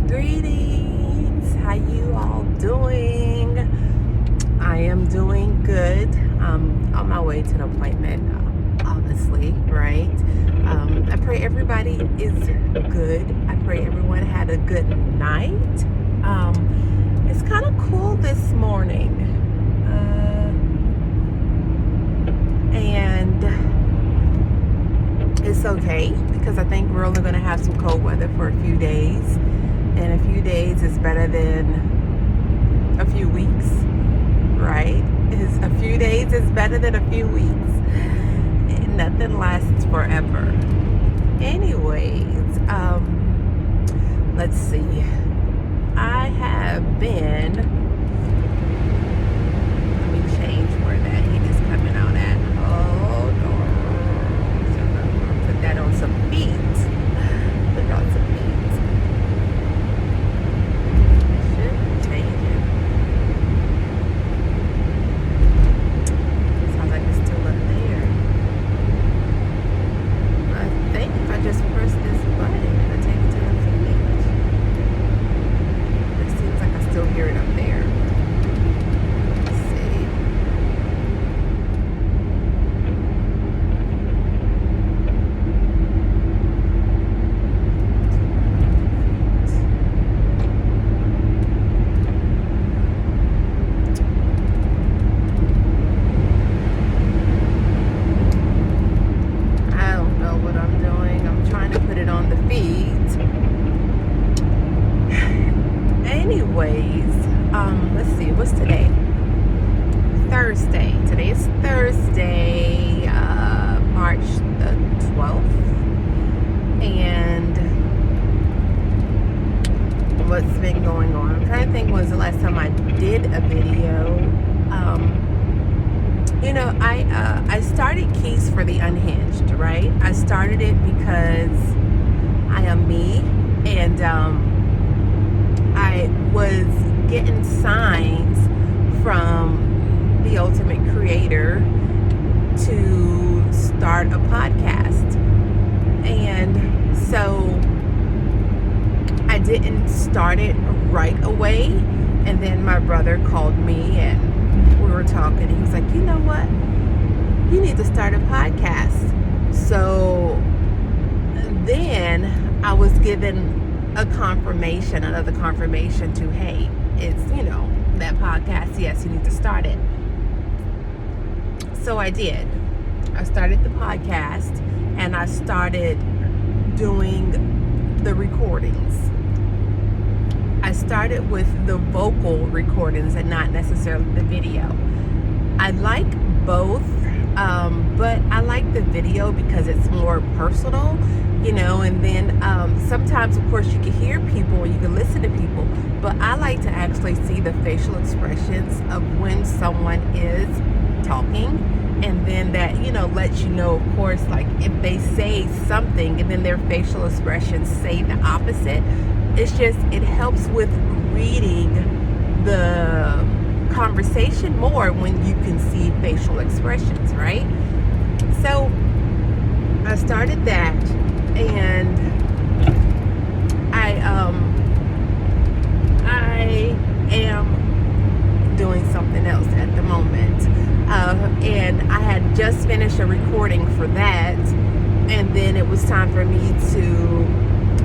Greetings. How you all doing? I am doing good. On my way to the appointment, obviously, right? I pray everybody is good. I pray everyone had a good night. It's kind of cool this morning. And it's okay because I think we're only going to have some cold weather for a few days. And a few days is better than a few weeks, right? A few days is better than a few weeks. And nothing lasts forever. Anyways, let's see. I have been, let me change where that heat is coming out at. Hold on. So I'm going to put that on some feet. Put on some feet. Just press this button and it'll take it to the page. It seems like I still hear it up there. Let's see. I don't know what I'm doing. I'm trying to put it on the feed. Anyways, let's see, what's today? Thursday. Today is Thursday, March the 12th. And what's been going on? I'm trying to think when was the last time I did a video. I started Keys for the Unhinged, right? I started it because I am me, and I was getting signs from the ultimate creator to start a podcast. And so I didn't start it right away. And then my brother called me and we were talking. He was like, you know what? You need to start a podcast. So then I was given another confirmation to, hey, it's, that podcast. Yes, you need to start it. So I did. I started the podcast and I started doing the recordings. I started with the vocal recordings and not necessarily the video. I like both, but I like the video because it's more personal, and then sometimes, of course, you can hear people and you can listen to people, but I like to actually see the facial expressions of when someone is talking, and then that, lets you know, of course, like if they say something and then their facial expressions say the opposite. It helps with reading the conversation more when you can see facial expressions, right? So I started that, and I am doing something else at the moment, and I had just finished a recording for that, and then it was time for me to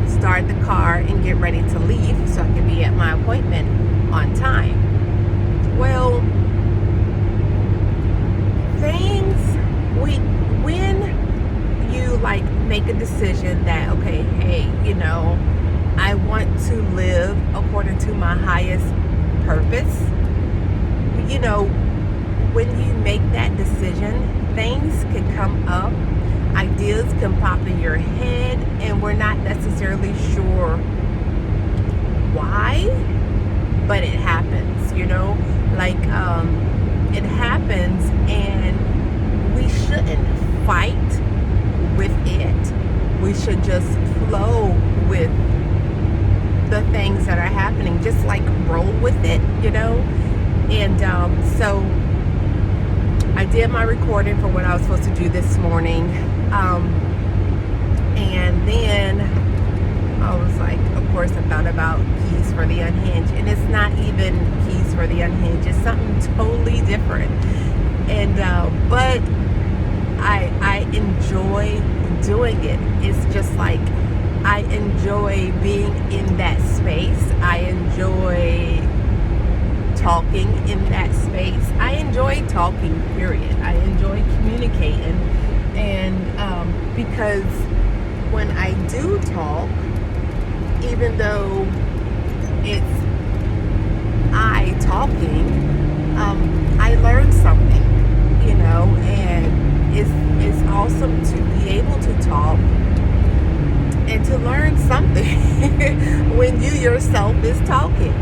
start the car and get ready to leave so I can be at my appointment on time. Well, when you make a decision that, okay, hey, I want to live according to my highest purpose, when you make that decision, things can come up, ideas can pop in your head, and we're not necessarily sure why, but it happens, it happens, and we shouldn't fight with it. We should just flow with the things that are happening, just roll with it, and so I did my recording for what I was supposed to do this morning, and then I was like, of course, I thought about Keys for the Unhinged, and it's not even Keys for the Unhinged. It's something totally different. And but I enjoy doing it. It's just like I enjoy being in that space. I enjoy talking in that space. I enjoy talking, period. I enjoy communicating. And because when I do talk, even though it's I talking, I learn something, and it's awesome to be able to talk and to learn something when you yourself is talking,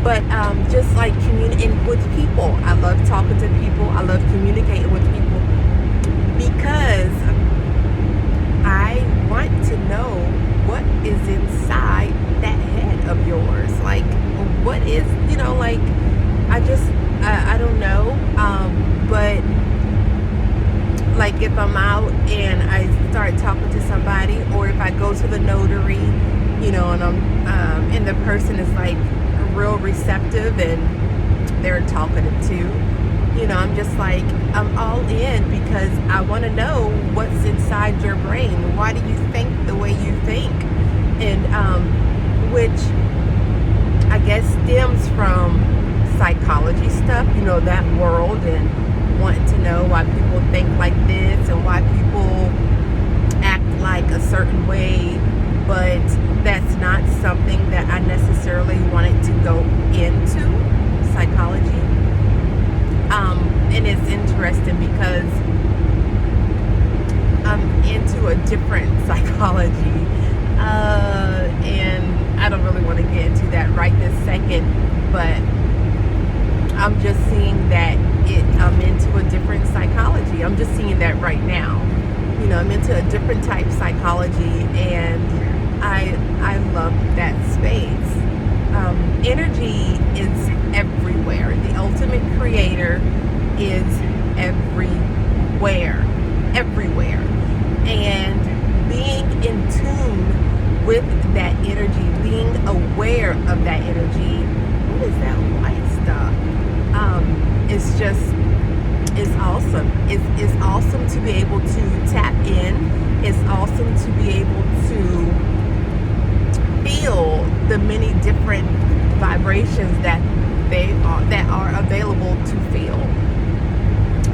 But just like communicating with people, I love talking to people. I love communicating with people because I want to know what is inside that head of yours. Like, what is, like, I don't know. But like if I'm out and I start talking to somebody, or if I go to the notary, and and the person is like real receptive and they're talkative too, I'm just like, I'm all in because I want to know what's inside your brain. Why do you think the way you think? And which I guess stems from psychology stuff, that world, and wanting to know why people think like this and why people act like a certain way. But that's not something that I necessarily wanted to go into, psychology. And it's interesting because I'm into a different psychology. And I don't really want to get into that right this second, but I'm just seeing that I'm into a different psychology. I'm just seeing that right now. I'm into a different type of psychology, and I love that space. Energy is everywhere. The ultimate creator is everywhere. And being in tune with that energy, being aware of that energy. What is that white stuff? It's awesome. It's awesome to be able to tap in. It's awesome to be able to feel the many different vibrations that are available to feel.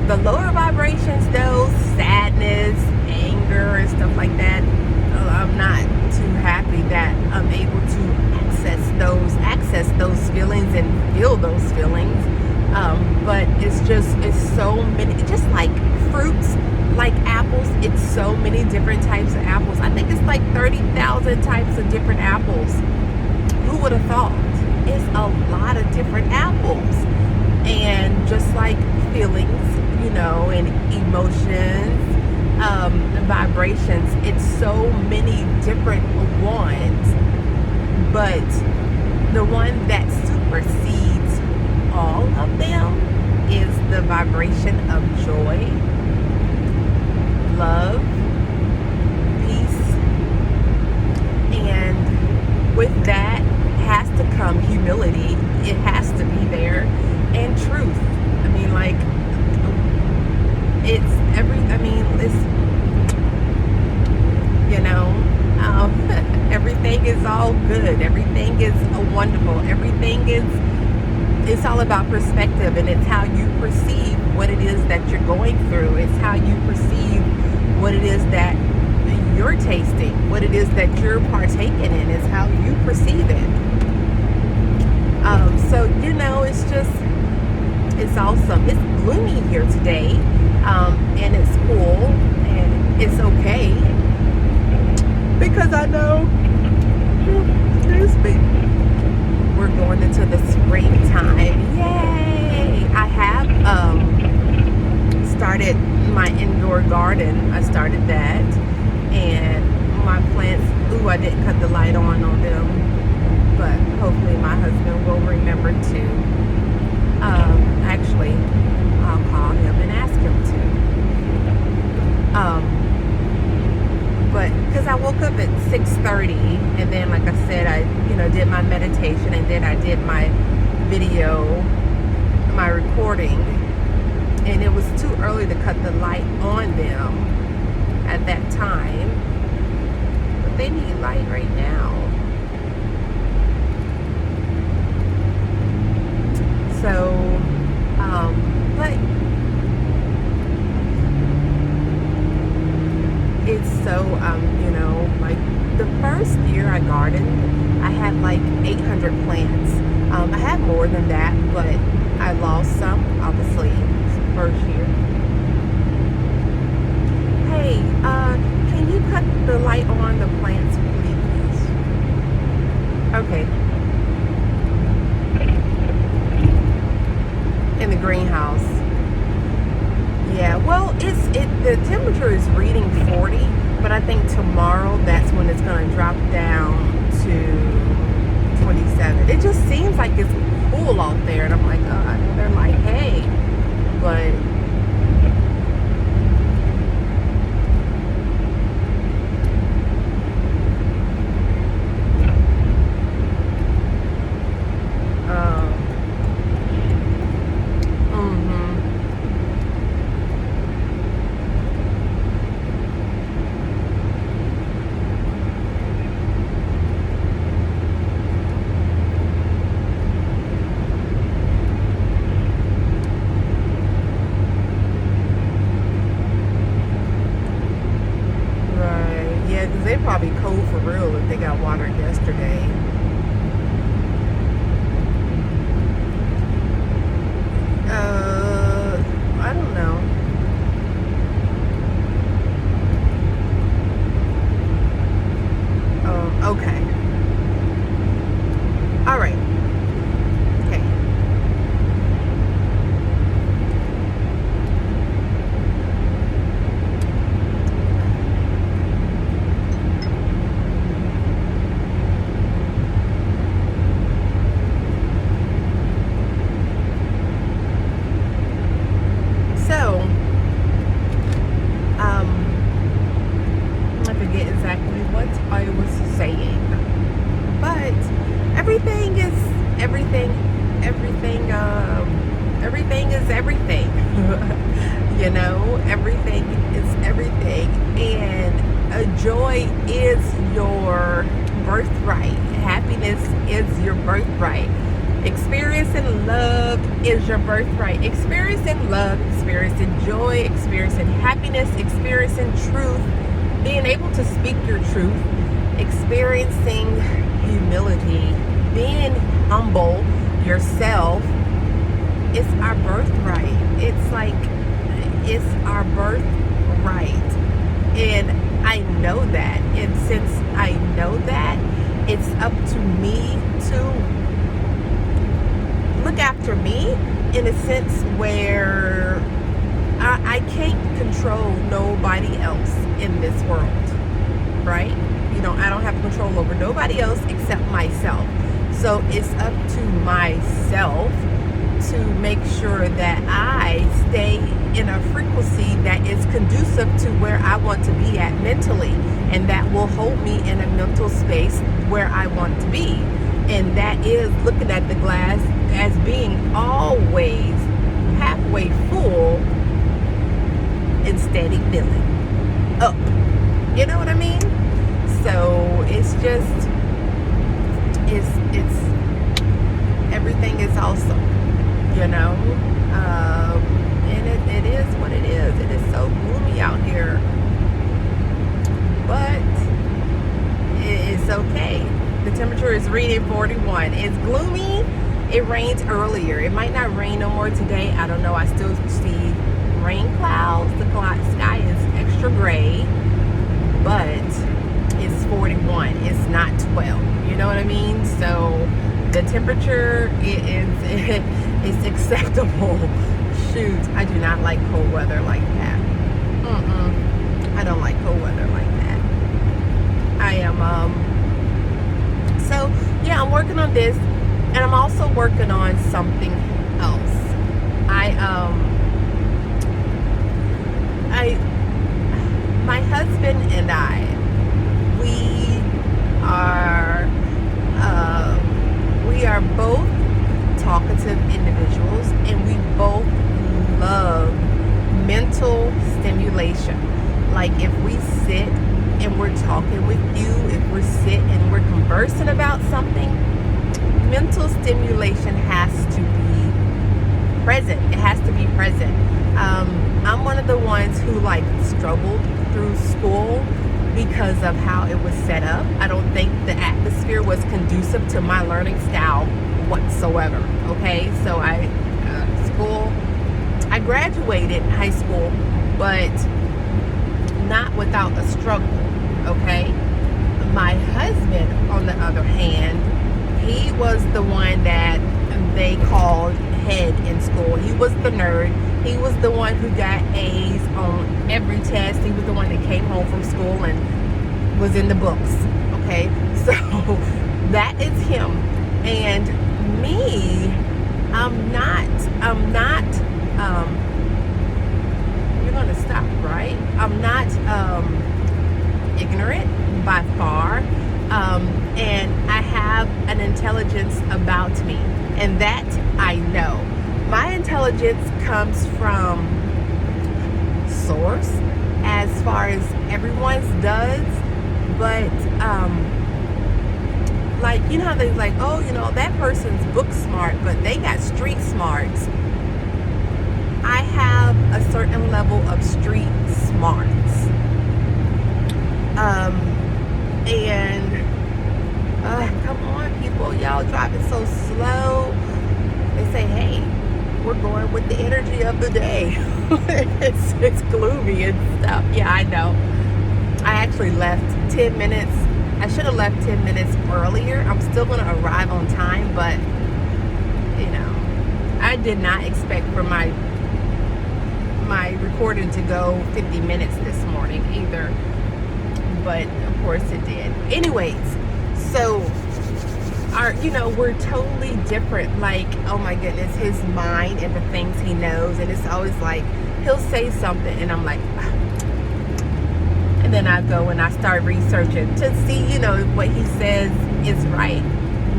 The lower vibrations, though, sadness, anger, and stuff like that, I'm not too happy that I'm able to access those feelings and feel those feelings. But it's so many, just like fruits, like apples, it's so many different types of apples. I think it's like 30,000 types of different apples. Who would have thought? It's a lot of different apples. And just like feelings, and emotions, vibrations, it's so many different ones. But the one that supersedes all of them is the vibration of joy, love, peace, and with that has to come humility. It has to be there, and truth. Everything is all good. Everything is wonderful. It's all about perspective, and it's how you perceive what it is that you're going through. It's how you perceive what it is that you're tasting, what it is that you're partaking in. It's how you perceive it. So it's awesome. It's gloomy here today, and it's cool, and it's okay because I know, excuse me, we're going into the springtime. Yay! I have started my indoor garden. I started that, and my plants. I didn't cut the light on them, but hopefully my husband will remember to. Actually, I'll call him and ask him to. but because I woke up at 6:30, and then, like I said, I did my meditation, and then I did my video, my recording, and it was too early to cut the light on them at that time, but they need light right now. So but it's so like the first year I gardened, I had like 800 plants. I had more than that, but I lost some, obviously, first year. Hey, can you cut the light on the plants, please? Okay. In the greenhouse. Yeah, well, the temperature is reading 40, but I think tomorrow that's when it's going to drop down to 27. It just seems like it's cool out there, and I'm like, oh, they're like, hey, but they probably cold for real if they got watered yesterday. I don't know. Okay. All right. Okay. I forget exactly what I was saying, but everything is everything. Everything is everything. Everything is everything, and joy is your birthright. Happiness is your birthright. Experiencing love is your birthright. Experiencing love, experiencing joy, experiencing happiness, experiencing truth, being able to speak your truth, experiencing humility, being humble yourself. It's our birthright. It's our birthright. And I know that. And since I know that, it's up to me to look after me in a sense where I can't control nobody else in this world, right? I don't have control over nobody else except myself. So it's up to myself to make sure that I stay in a frequency that is conducive to where I want to be at mentally, and that will hold me in a mental space where I want to be. And that is looking at the glass as being always halfway full and steady filling up. You know what I mean? So it's just, it's everything is awesome, and it is what it is. It is so gloomy out here, but it's okay. The temperature is reading 41. It's gloomy. It rained earlier. It might not rain no more today. I don't know. I still see rain clouds. The sky is extra gray, but it's 41. It's not 12. You know what I mean? So the temperature is acceptable. Shoot, I do not like cold weather like that. I don't like cold weather like that. I am so yeah, I'm working on this, and I'm also working on something else. My husband and I, we are both talkative individuals, and we both love mental stimulation. Like if we sit and we're talking with you, if we're sitting and we're conversing about something, mental stimulation has to be present. It has to be present. I'm one of the ones who like struggled through school because of how it was set up. I don't think the atmosphere was conducive to my learning style whatsoever. Okay, so I graduated high school, but not without a struggle. Okay, my husband, on the other hand, he was the one that they called head in school. He was the nerd. He was the one who got A's on every test. He was the one that came home from school and was in the books. Okay, so that is him. And me, I'm not, you're gonna stop, right? I'm not ignorant by far. And I have an intelligence about me, and that I know. My intelligence comes from source as far as everyone's does, but like, you know how they like, oh, you know, that person's book smart, but they got street smarts. I have a certain level of street smarts. And come on, people, y'all driving so slow. They say, hey, we're going with the energy of the day. it's gloomy and stuff. Yeah, I know. I actually left 10 minutes. I should have left 10 minutes earlier. I'm still going to arrive on time, but you know, I did not expect for my recording to go 50 minutes this morning either. But of course it did. Anyways, so we're totally different. Like, oh my goodness, his mind and the things he knows, and it's always like he'll say something and I'm like, and then I go and I start researching to see, what he says is right.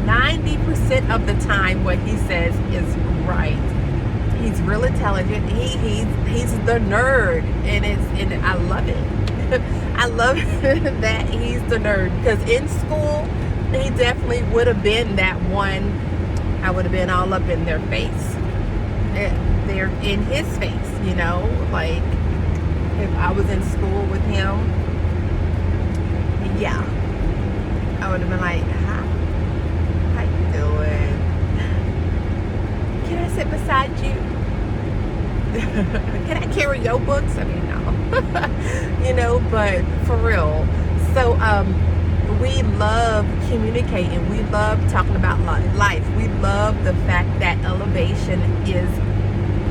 90% of the time what he says is right. He's real intelligent. He's the nerd, and I love it. I love that he's the nerd, because in school he definitely would have been that one. I would have been all up in their face. They're in his face, like if I was in school with him, yeah, I would have been like, hi, how you doing? Can I sit beside you? Can I carry your books? I mean, no. But for real. So we love communicating. We love talking about life. We love the fact that elevation is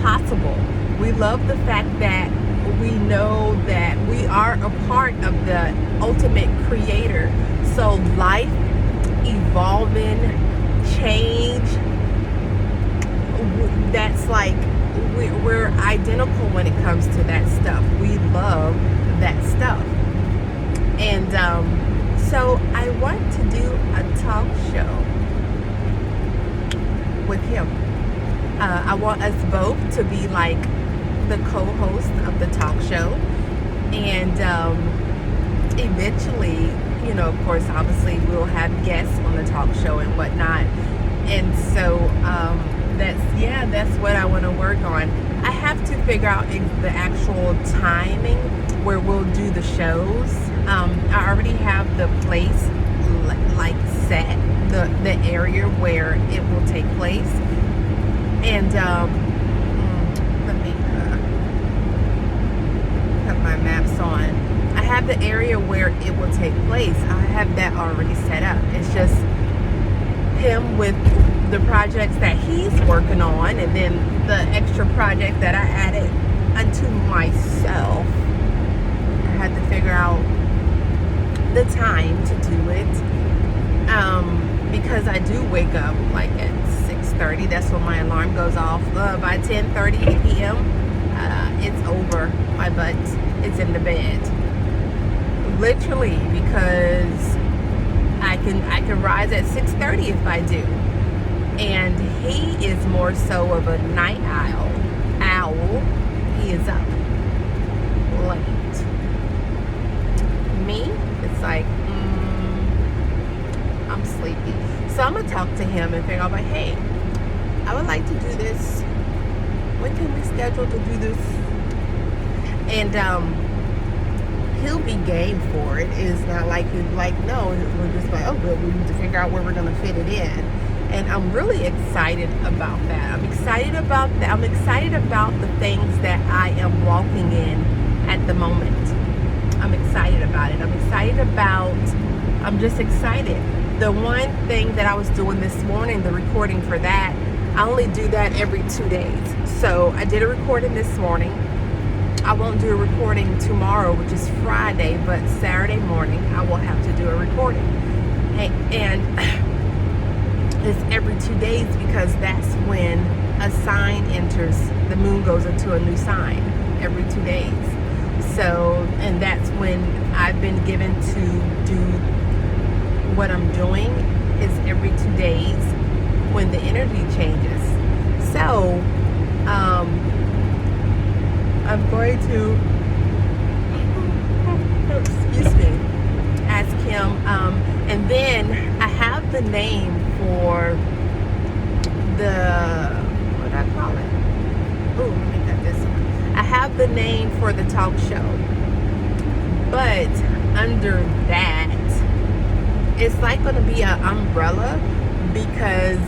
possible. We love the fact that we know that we are a part of the ultimate creator. So life, evolving, change, that's like, we're identical when it comes to that stuff. We love that stuff. And so I want to do a talk show with him. I want us both to be like the co-host of the talk show. And eventually, of course, obviously we'll have guests on the talk show and whatnot. And so that's what I want to work on. I have to figure out the actual timing where we'll do the shows. I already have the place like set, the area where it will take place. And let me put my maps on. I have the area where it will take place. I have that already set up. It's just him with the projects that he's working on, and then the extra project that I added unto myself. I had to figure out the time to do it, because I do wake up like at 6:30. That's when my alarm goes off. By 10:30 p.m. It's over. My butt is in the bed, literally, because I can rise at 6:30 if I do. And he is more so of a night owl. He is up late. Me, it's like, I'm sleepy. So I'm gonna talk to him and figure out, like, hey, I would like to do this. When can we schedule to do this? And he'll be game for it. It's not like no, we're just like, oh, well, we need to figure out where we're gonna fit it in. And I'm really excited about that. I'm excited about that. I'm excited about the things that I am walking in at the moment. I'm excited about it. I'm just excited. The one thing that I was doing this morning, the recording for that, I only do that every 2 days. So I did a recording this morning. I won't do a recording tomorrow, which is Friday, but Saturday morning I will have to do a recording. And it's every 2 days because that's when a sign enters, the moon goes into a new sign every 2 days. So, and that's when I've been given to do what I'm doing is every 2 days when the energy changes. So, I'm going to, excuse me, ask him, and then I have the name for the, what do I call it? Oh, let me get this one. I have the name for the talk show, but under that, it's like going to be an umbrella because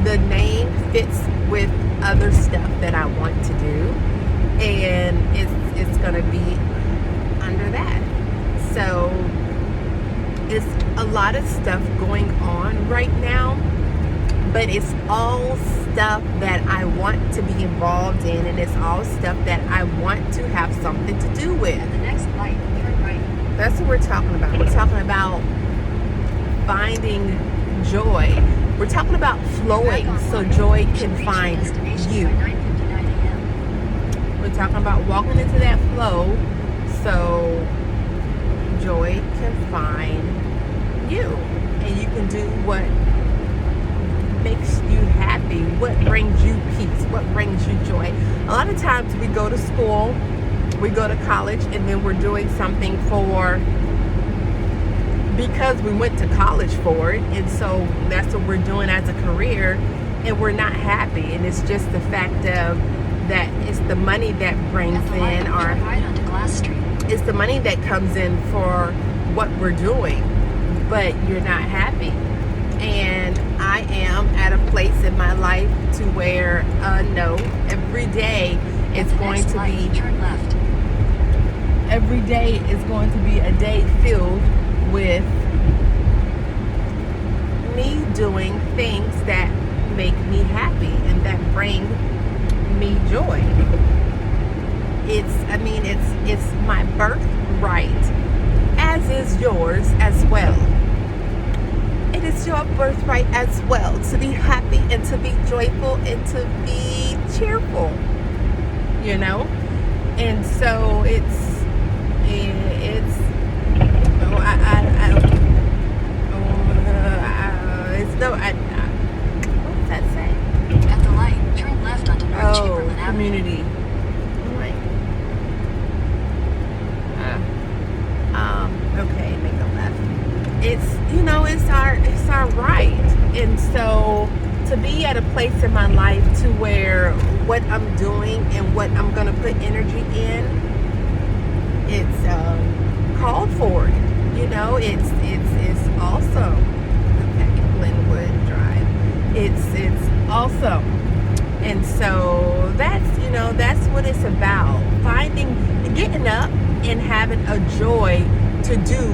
the name fits with other stuff that I want to do, and it's going to be under that. So it's a lot of stuff going on right now, but it's all stuff that I want to be involved in, and it's all stuff that I want to have something to do with. At the next light, turn right. That's what we're talking about. We're talking about finding joy. We're talking about flowing so joy can find you. We're talking about walking into that flow so joy can find you, and you can do what makes you happy, what brings you peace, what brings you joy. A lot of times we go to school, we go to college, and then we're doing something because we went to college for it, and so that's what we're doing as a career, and we're not happy. And it's just the fact of that it's the money that brings in, or it's the money that comes in for what we're doing, but you're not happy. And I am at a place in my life to where no, every day is going to be, turn left. Every day is going to be a day filled with me doing things that make me happy and that bring me joy. It's my birthright, as is yours as well. It is your birthright as well to be happy and to be joyful and to be cheerful, you know? And so it's what does that say? At the light, turn left onto North Chamberlain Avenue. Community. Right. Okay, make a left. It's our right. And so to be at a place in my life to where what I'm doing and what I'm gonna put energy in, it's called for it. It's awesome. Okay, Glenwood Drive. It's awesome. And so that's what it's about. Getting up and having a joy to do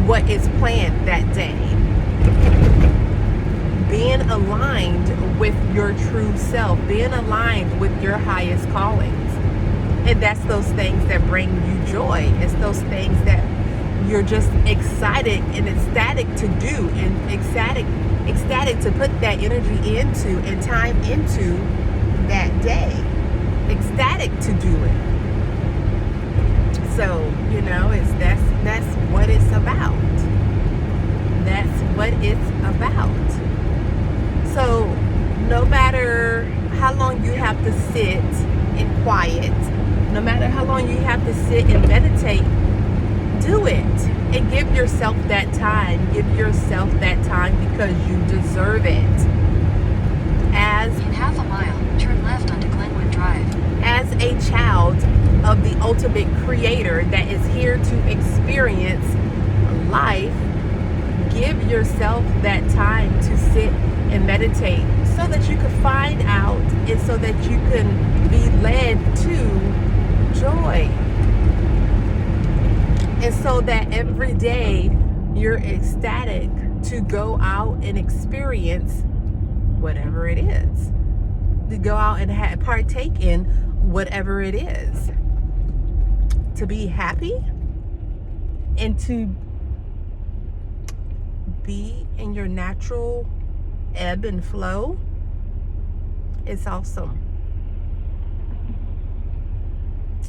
what is planned that day. Being aligned with your true self, being aligned with your highest callings. And that's those things that bring you joy. It's those things that you're just excited and ecstatic to do, and ecstatic to put that energy into and time into that day. Ecstatic to do it. So, that's what it's about. That's what it's about. So, no matter how long you have to sit in quiet, no matter how long you have to sit and meditate, do it and give yourself that time. Give yourself that time because you deserve it. In half a mile, turn left onto Glenwood Drive. As a child of the ultimate creator that is here to experience life, give yourself that time to sit and meditate so that you can find out and so that you can be led to joy. And so that every day you're ecstatic to go out and experience whatever it is. To go out and partake in whatever it is. To be happy and to be in your natural ebb and flow. It's awesome.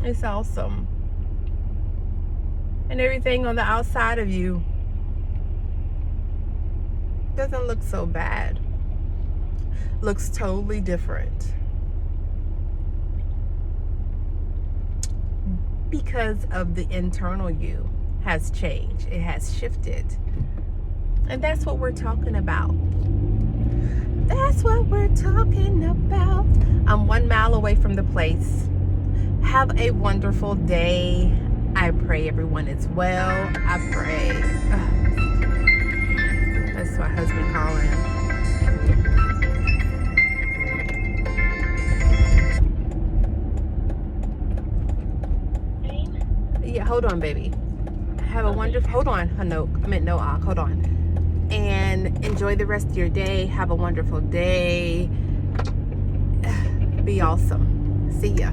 It's awesome. And everything on the outside of you doesn't look so bad. Looks totally different. Because of the internal you has changed. It has shifted. And that's what we're talking about. That's what we're talking about. I'm 1 mile away from the place. Have a wonderful day. I pray everyone is well. I pray. That's my husband calling. Yeah, hold on, baby. Have a wonderful, hold on, Hanok. I meant Noah, hold on. And enjoy the rest of your day. Have a wonderful day. Be awesome. See ya.